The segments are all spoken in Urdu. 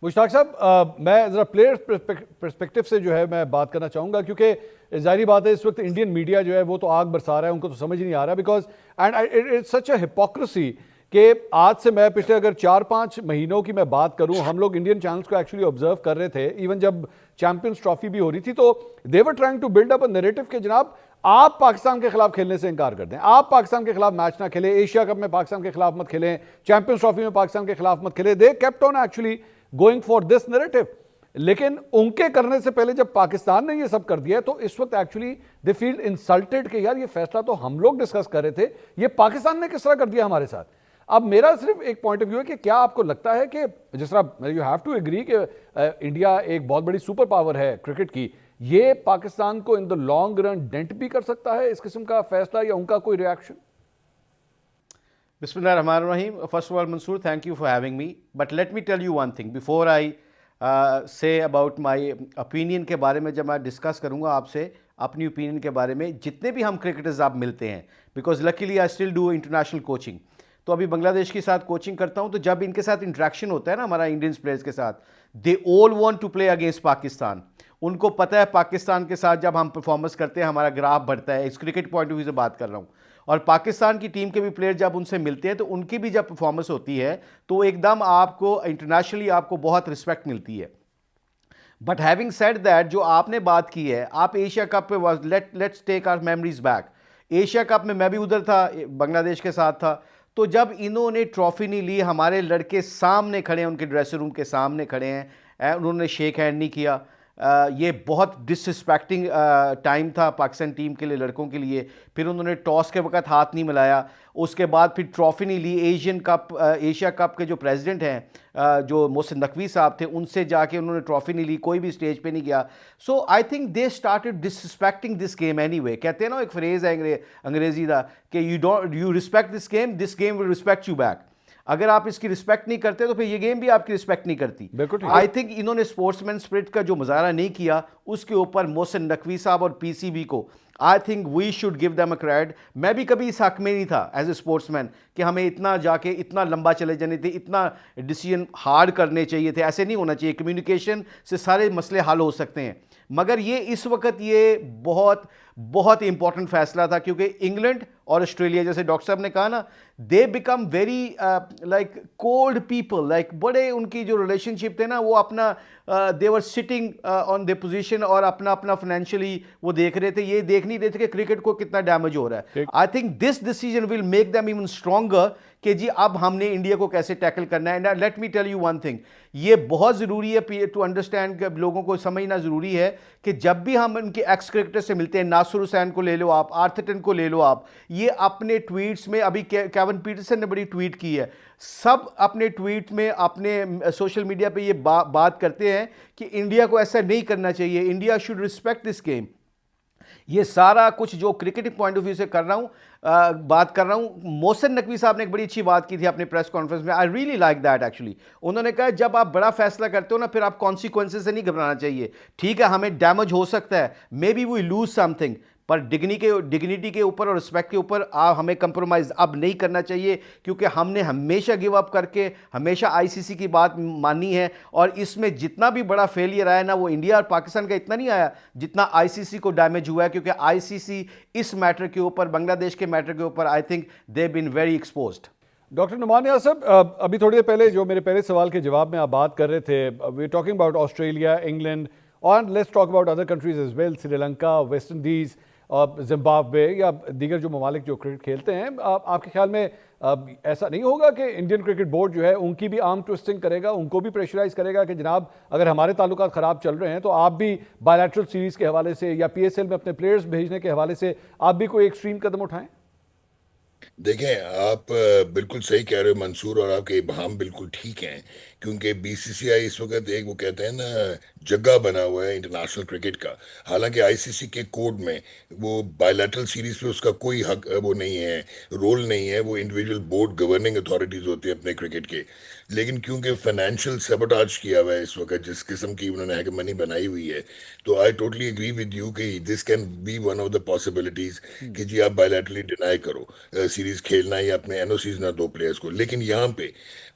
مشتاق صاحب میں ذرا پلیئر پرسپیکٹو سے جو ہے میں بات کرنا چاہوں گا، کیونکہ ظاہری بات ہے اس وقت انڈین میڈیا جو ہے وہ تو آگ برسا رہا ہے، ان کو تو سمجھ نہیں آ رہا because and it's such a hypocrisy کہ آج سے میں پچھلے اگر 4-5 مہینوں کی میں بات کروں، ہم لوگ انڈین چینلز کو ایکچولی آبزرو کر رہے تھے ایون جب چیمپئنز ٹرافی بھی ہو رہی تھی، تو they were trying to build up a narrative کہ جناب آپ پاکستان کے خلاف کھیلنے سے انکار کر دیں، آپ پاکستان کے خلاف میچ نہ کھیلیں، ایشیا کپ میں پاکستان کے خلاف مت کھیلیں، چیمپئنز ٹرافی میں پاکستان کے خلاف مت کھیلیں. They kept on actually going for this narrative. لیکن ان کے کرنے سے پہلے جب پاکستان نے یہ سب کر دیا ہے تو اس وقت ایکچولی دے فیل انسلٹڈ کہ یار یہ فیصلہ تو ہم لوگ ڈسکس کر رہے تھے، یہ پاکستان نے کس طرح کر دیا ہمارے ساتھ. اب میرا صرف ایک پوائنٹ آف ویو ہے کہ کیا آپ کو لگتا ہے کہ جس طرح یو ہیو ٹو ایگری کہ انڈیا ایک بہت بڑی سپر پاور ہے کرکٹ کی، یہ پاکستان کو ان دا لانگ رن ڈینٹ بھی کر سکتا ہے اس قسم کا فیصلہ یا ان کا کوئی ریاکشن؟ بسم اللہ الرحمن الرحیم. First of all Mansoor, thank you for having me. But let me tell you one thing before I say about my opinion کے بارے میں. جب میں ڈسکس کروں گا آپ سے اپنی اوپینین کے بارے میں, جتنے بھی ہم کرکٹرز آپ ملتے ہیں, because luckily I still do international coaching, تو ابھی بنگلہ دیش کے ساتھ کوچنگ کرتا ہوں, تو جب ان کے ساتھ انٹریکشن ہوتا ہے نا ہمارا انڈینس پلیئرز کے ساتھ, they all want to play against Pakistan. ان کو پتہ ہے پاکستان کے ساتھ جب ہم پرفارمنس کرتے ہیں ہمارا گراف بڑھتا ہے. اس کرکٹ پوائنٹ آف ویو سے بات کر رہا ہوں. اور پاکستان کی ٹیم کے بھی پلیئر جب ان سے ملتے ہیں تو ان کی بھی جب پرفارمنس ہوتی ہے تو ایک دم آپ کو انٹرنیشنلی آپ کو بہت رسپیکٹ ملتی ہے. بٹ ہیونگ سیڈ دیٹ, جو آپ نے بات کی ہے, آپ ایشیا کپ پہ let's take our memories back. Asia Cup میں بھی ادھر تھا, بنگلہ دیش کے ساتھ تھا. تو جب انہوں نے ٹرافی نہیں لی, ہمارے لڑکے سامنے کھڑے ہیں, ان کے ڈریسنگ روم کے سامنے کھڑے ہیں, انہوں نے شیک ہینڈ نہیں کیا. یہ بہت ڈس رسپیکٹنگ ٹائم تھا پاکستان ٹیم کے لیے, لڑکوں کے لیے. پھر انہوں نے ٹاس کے وقت ہاتھ نہیں ملایا. اس کے بعد پھر ٹرافی نہیں لی. ایشیا کپ کے جو پریزیڈنٹ ہیں جو محسن نقوی صاحب تھے, ان سے جا کے انہوں نے ٹرافی نہیں لی, کوئی بھی اسٹیج پہ نہیں گیا. So I think they started disrespecting this game anyway. کہتے ہیں نا ایک فریز ہے انگریزی کا کہ you respect this game will respect you back. اگر آپ اس کی رسپیکٹ نہیں کرتے تو پھر یہ گیم بھی آپ کی رسپیکٹ نہیں کرتی. آئی تھنک انہوں نے اسپورٹس مین اسپرٹ کا جو مظاہرہ نہیں کیا, اس کے اوپر محسن نقوی صاحب اور پی سی بی کو I think we should give them a credit. میں بھی کبھی اس حق میں نہیں تھا ایز اے اسپورٹس مین کہ ہمیں اتنا جا کے اتنا لمبا چلے جانے تھے, اتنا ڈیسیجن ہارڈ کرنے چاہیے تھے. ایسے نہیں ہونا چاہیے. کمیونیکیشن سے سارے مسئلے حل ہو سکتے ہیں. مگر یہ اس وقت یہ بہت بہت امپورٹنٹ فیصلہ تھا, کیونکہ انگلینڈ اور آسٹریلیا, جیسے ڈاکٹر صاحب نے کہا نا, they became very like cold people. Like بڑے ان کی جو ریلیشن شپ تھے نا, وہ اپنا دے ور سٹنگ آن دے پوزیشن اور اپنا اپنا فائنینشلی وہ دیکھ رہے تھے. یہ دیکھ نہیں رہے تھے کہ کرکٹ کو کتنا ڈیمیج ہو رہا ہے. I think this decision will make them even stronger کہ جی اب ہم نے انڈیا کو کیسے ٹیکل کرنا ہے. And let me tell you one thing, یہ بہت ضروری ہے ٹو انڈرسٹینڈ کہ لوگوں کو سمجھنا ضروری ہے کہ جب بھی ہم ان کے ایکس کرکٹر سے ملتے ہیں, ناصر حسین کو لے لو آپ, آرتھرٹن کو لے لو آپ, یہ اپنے ٹویٹس میں, ابھی کیون پیٹرسن نے بڑی ٹویٹ کی ہے, سب اپنے ٹویٹ میں اپنے سوشل میڈیا پہ یہ بات کرتے ہیں کہ انڈیا کو ایسا نہیں کرنا چاہیے, India should respect this game. یہ سارا کچھ جو کرکٹ پوائنٹ آف ویو سے کر رہا ہوں بات کر رہا ہوں. محسن نقوی صاحب نے ایک بڑی اچھی بات کی تھی اپنے پریس کانفرنس میں. I really like that actually. انہوں نے کہا جب آپ بڑا فیصلہ کرتے ہو نا, پھر آپ کانسیکوینسز سے نہیں گھبرانا چاہیے. ٹھیک ہے ہمیں ڈیمیج ہو سکتا ہے, may be we lose something, پر ڈگنیٹی کے اوپر اور رسپیکٹ کے اوپر ہمیں کمپرومائز اب نہیں کرنا چاہیے, کیونکہ ہم نے ہمیشہ گیو اپ کر کے ہمیشہ آئی سی سی کی بات مانی ہے. اور اس میں جتنا بھی بڑا فیلئر آیا نا, وہ انڈیا اور پاکستان کا اتنا نہیں آیا جتنا آئی سی سی کو ڈیمیج ہوا ہے, کیونکہ آئی سی سی اس میٹر کے اوپر, بنگلہ دیش کے میٹر کے اوپر I think they been very exposed. Doctor Nauman Niaz sahab, ابھی تھوڑی دیر پہلے جو میرے پہلے سوال کے جواب میں آپ بات کر رہے تھے, we talking about Australia, England, اور let's talk about other countries as well, Sri Lanka, West Indies, Zimbabwe یا دیگر جو ممالک جو کرکٹ کھیلتے ہیں. آپ کے خیال میں ایسا نہیں ہوگا کہ انڈین کرکٹ بورڈ جو ہے ان کی بھی آرم ٹوئسٹنگ کرے گا, ان کو بھی پریشرائز کرے گا کہ جناب اگر ہمارے تعلقات خراب چل رہے ہیں تو آپ بھی بائیلیٹرل سیریز کے حوالے سے یا پی ایس ایل میں اپنے پلیئرز بھیجنے کے حوالے سے آپ بھی کوئی ایکسٹریم قدم اٹھائیں؟ دیکھیں آپ بالکل صحیح کہہ رہے ہو منصور, اور آپ کے ابہام بالکل ٹھیک ہیں, کیونکہ بی سی سی آئی اس وقت ایک وہ کہتے ہیں نا جگہ بنا ہوا ہے انٹرنیشنل کرکٹ کا. حالانکہ آئی سی سی کے کوڈ میں وہ بائیلیٹرل سیریز پہ اس کا کوئی حق وہ نہیں ہے, رول نہیں ہے. وہ انڈیویجول بورڈ گورننگ اتھارٹیز ہوتی ہیں اپنے کرکٹ کے. لیکن کیونکہ فائنینشیل سیبوٹاج کیا ہوا ہے اس وقت, جس قسم کی انہوں نے ہیگمنی بنائی ہوئی ہے, تو I totally agree with you کہ this can be one of the possibilities کہ جی آپ بائیلیٹرلی ڈینائی کرو سیریز کھیلنا یا اپنے این او سیز نہ دو پلیئرس کو. لیکن یہاں پہ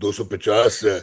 250